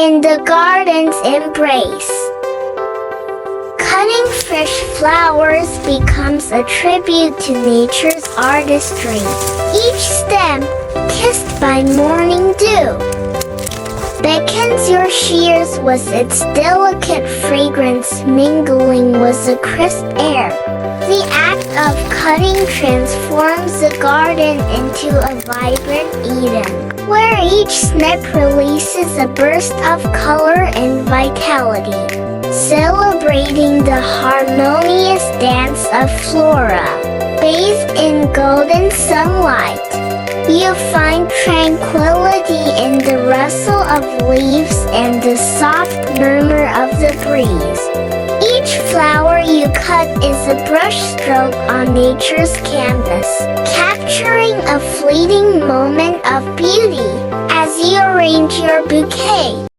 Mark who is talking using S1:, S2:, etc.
S1: in the garden's embrace. Cutting fresh flowers becomes a tribute to nature's artistry, each stem kissed by morning dew beckons your shears with its delicate fragrance mingling with the crisp air. The act of cutting transforms the garden into a vibrant Eden, where each snip releases a burst of color and vitality, celebrating the harmonious dance of flora. Bathed in golden sunlight, you find tranquility in the rustle of leaves and the soft murmur of the breeze. Each flower you cut is a brushstroke on nature's canvas, capturing a fleeting moment of beauty as you arrange your bouquet.